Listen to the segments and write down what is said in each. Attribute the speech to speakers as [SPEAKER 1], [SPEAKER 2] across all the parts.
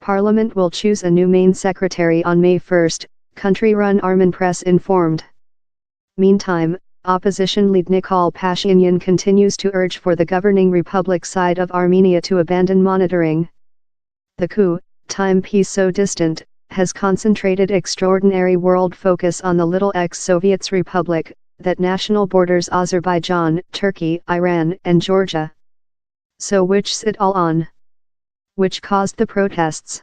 [SPEAKER 1] Parliament will choose a new main secretary on May 1, country-run Armen press informed. Meantime, opposition lead Nikol Pashinyan continues to urge for the governing republic side of Armenia to abandon monitoring. The coup, timepiece so distant, has concentrated extraordinary world focus on the little ex-Soviet republic, that national borders Azerbaijan, Turkey, Iran, and Georgia. So which sit all on? Which caused the protests?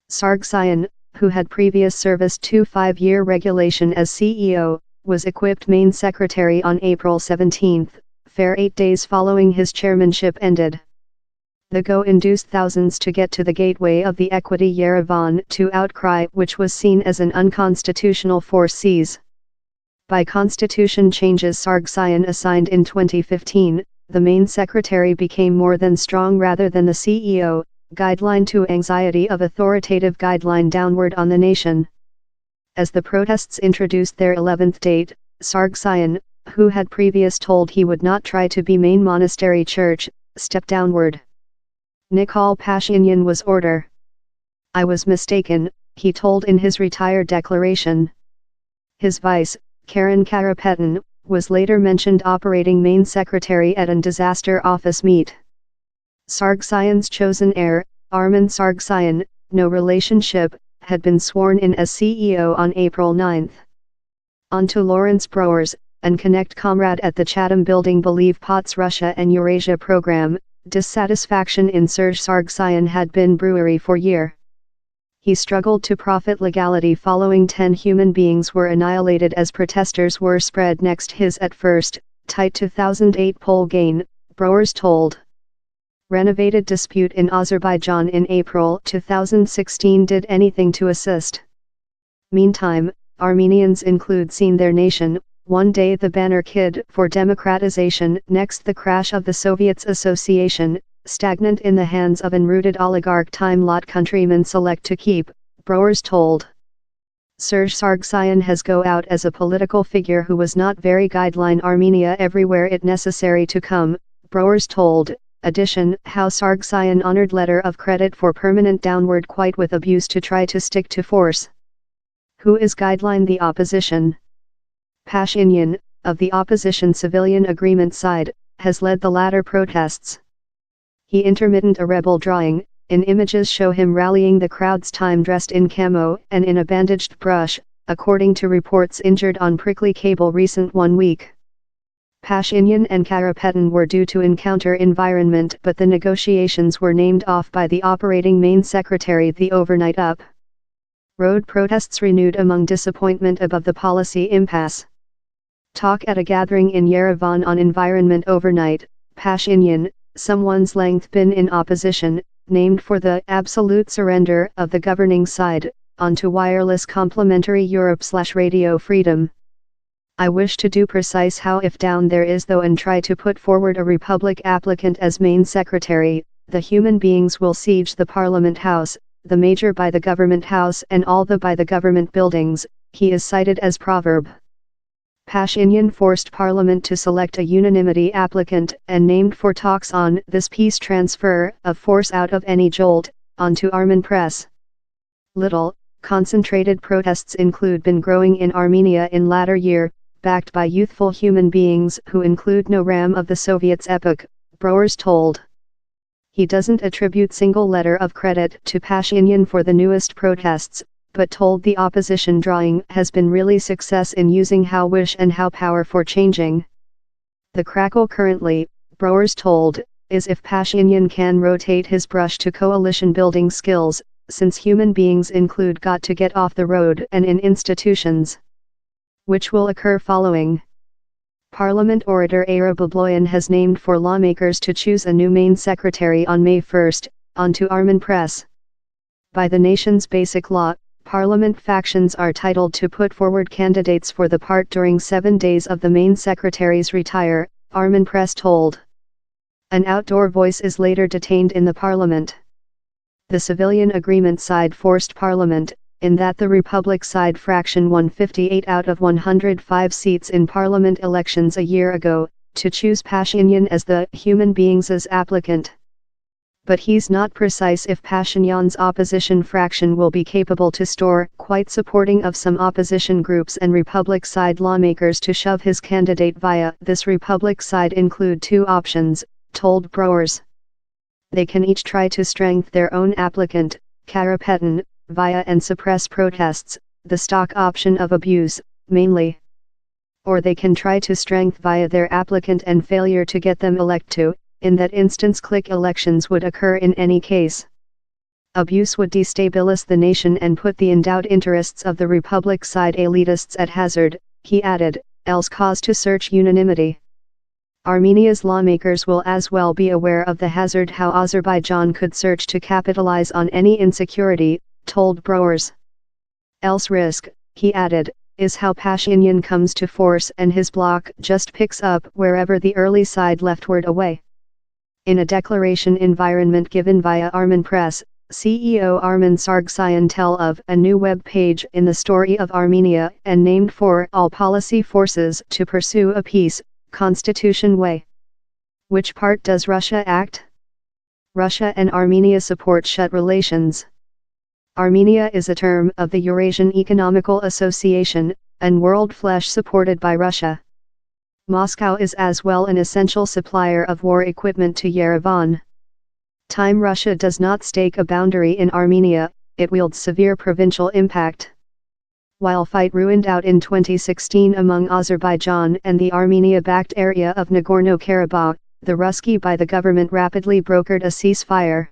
[SPEAKER 1] Serzh Sargsyan, who had previous service to 5-year regulation as CEO, was equipped main secretary on April 17, fair 8 days following his chairmanship ended. The go induced thousands to get to the gateway of the equity Yerevan to outcry which was seen as an unconstitutional force seize. By constitution changes Sargsyan assigned in 2015, the main secretary became more than strong rather than the CEO, guideline to anxiety of authoritative guideline downward on the nation. As the protests introduced their 11th date, Sargsyan, who had previous told he would not try to be main monastery church, stepped downward. Nikol Pashinyan was order. I was mistaken, he told in his retired declaration. His vice, Karen Karapetin, was later mentioned operating main secretary at an disaster office meet. Sargsyan's chosen heir, Armen Sargsyan, no relationship, had been sworn in as CEO on April 9. On to Lawrence Browers, and Connect comrade at the Chatham Building believe POTS Russia and Eurasia program. Dissatisfaction in Serzh Sargsyan had been brewery for year. He struggled to profit legality following 10 human beings were annihilated as protesters were spread next his at first, tight 2008 poll gain, Browers told. Renovated dispute in Azerbaijan in April 2016 did anything to assist. Meantime, Armenians include seen their nation, one day the banner kid for democratization, next the crash of the Soviets association, stagnant in the hands of enrooted oligarch time lot countrymen select to keep, Browers told. Serzh Sargsyan has go out as a political figure who was not very guideline Armenia everywhere it necessary to come, Browers told. Addition, how Sargsyan honored letter of credit for permanent downward quite with abuse to try to stick to force. Who is guideline the opposition? Pashinyan, of the opposition civilian agreement side, has led the latter protests. He intermittent a rebel drawing, in images show him rallying the crowds time dressed in camo and in a bandaged brush, according to reports injured on prickly cable recent 1 week. Pashinyan and Karapetin were due to encounter environment but the negotiations were named off by the operating main secretary the overnight up. Road protests renewed among disappointment above the policy impasse. Talk at a gathering in Yerevan on environment overnight, Pashinyan, someone's length been in opposition, named for the absolute surrender of the governing side, onto wireless complementary Europe/radio freedom. I wish to do precise how if down there is though and try to put forward a republic applicant as main secretary, the human beings will siege the parliament house, the major by the government house and all the by the government buildings, he is cited as proverb. Pashinyan forced Parliament to select a unanimity applicant and named for talks on this peace transfer of force out of any jolt, onto Armen press. Little, concentrated protests include been growing in Armenia in latter year, backed by youthful human beings who include no ram of the Soviets epoch, Browers told. He doesn't attribute single letter of credit to Pashinyan for the newest protests, but told the opposition drawing has been really success in using how wish and how power for changing. The crackle currently, Browers told, is if Pashinyan can rotate his brush to coalition building skills, since human beings include got to get off the road and in institutions. Which will occur following. Parliament orator Ara Babloyan has named for lawmakers to choose a new main secretary on May 1, onto Armen press. By the nation's basic law, Parliament factions are titled to put forward candidates for the part during 7 days of the main secretary's retire, Armen press told. An outdoor voice is later detained in the parliament. The civilian agreement side forced parliament, in that the Republic side fraction won 58 out of 105 seats in parliament elections a year ago, to choose Pashinyan as the human beings' applicant. But he's not precise if Pashinyan's opposition fraction will be capable to store quite supporting of some opposition groups and Republic side lawmakers to shove his candidate via. This Republic side include two options, told Broers. They can each try to strengthen their own applicant, Karapetin, via and suppress protests, the stock option of abuse, mainly. Or they can try to strengthen via their applicant and failure to get them elect to. In that instance click elections would occur in any case. Abuse would destabilize the nation and put the endowed interests of the Republic side elitists at hazard, he added, else cause to search unanimity. Armenia's lawmakers will as well be aware of the hazard how Azerbaijan could search to capitalize on any insecurity, told Broers. Else risk, he added, is how Pashinyan comes to force and his bloc just picks up wherever the early side leftward away. In a declaration environment given via Armen Press, CEO Armen Sargsyan tell of a new web page in the story of Armenia and named for all policy forces to pursue a peace, constitution way. Which part does Russia act? Russia and Armenia support shut relations. Armenia is a term of the Eurasian Economical Association, and World Flesh supported by Russia. Moscow is as well an essential supplier of war equipment to Yerevan. Time Russia does not stake a boundary in Armenia, it wields severe provincial impact. While fight ruined out in 2016 among Azerbaijan and the Armenia-backed area of Nagorno-Karabakh, the Ruski by the government rapidly brokered a ceasefire.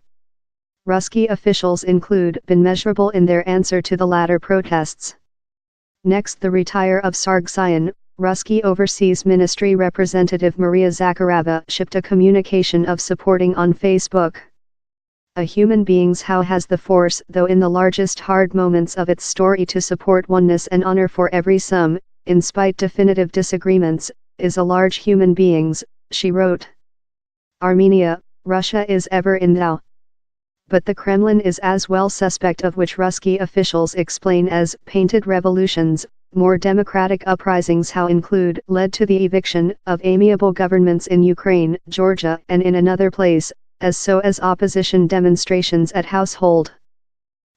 [SPEAKER 1] Ruski officials include been measurable in their answer to the latter protests. Next the retire of Sargsyan, Ruski Overseas Ministry Representative Maria Zakharova shipped a communication of supporting on Facebook. A human being's how has the force though in the largest hard moments of its story to support oneness and honor for every some, in spite definitive disagreements, is a large human beings, she wrote. Armenia, Russia is ever in thou. But the Kremlin is as well suspect of which Ruski officials explain as painted revolutions. More democratic uprisings how include led to the eviction of amiable governments in Ukraine, Georgia and in another place, as so as opposition demonstrations at household.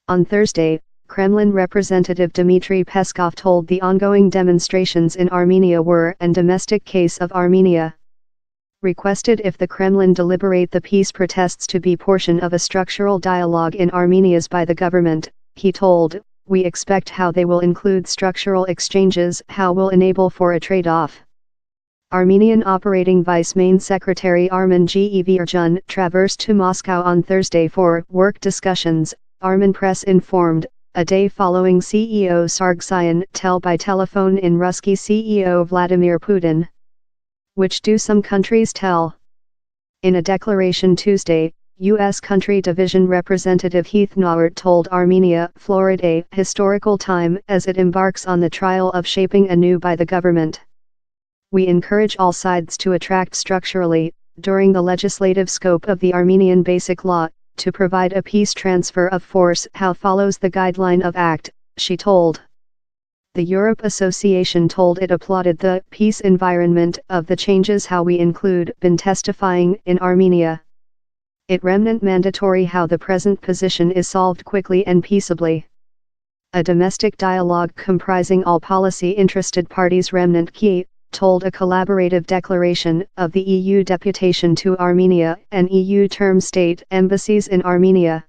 [SPEAKER 1] On Thursday, Kremlin representative Dmitry Peskov told the ongoing demonstrations in Armenia were an domestic case of Armenia. Requested if the Kremlin deliberate the peace protests to be portion of a structural dialogue in Armenia's by the government, he told. We expect how they will include structural exchanges, how will enable for a trade-off. Armenian Operating Vice Main Secretary Armen Geverjan traversed to Moscow on Thursday for work discussions, Armen Press informed, a day following CEO Sargsyan tell by telephone in Ruski CEO Vladimir Putin. Which do some countries tell? In a declaration Tuesday, U.S. Country Division Representative Heath Nauert told Armenia, Florida, a historical time as it embarks on the trial of shaping anew by the government. We encourage all sides to attract structurally, during the legislative scope of the Armenian Basic Law, to provide a peace transfer of force how follows the guideline of act, she told. The Europe Association told it applauded the peace environment of the changes how we include been testifying in Armenia. It remnant mandatory how the present position is solved quickly and peaceably. A domestic dialogue comprising all policy interested parties remnant key, told a collaborative declaration of the EU deputation to Armenia and EU term state embassies in Armenia.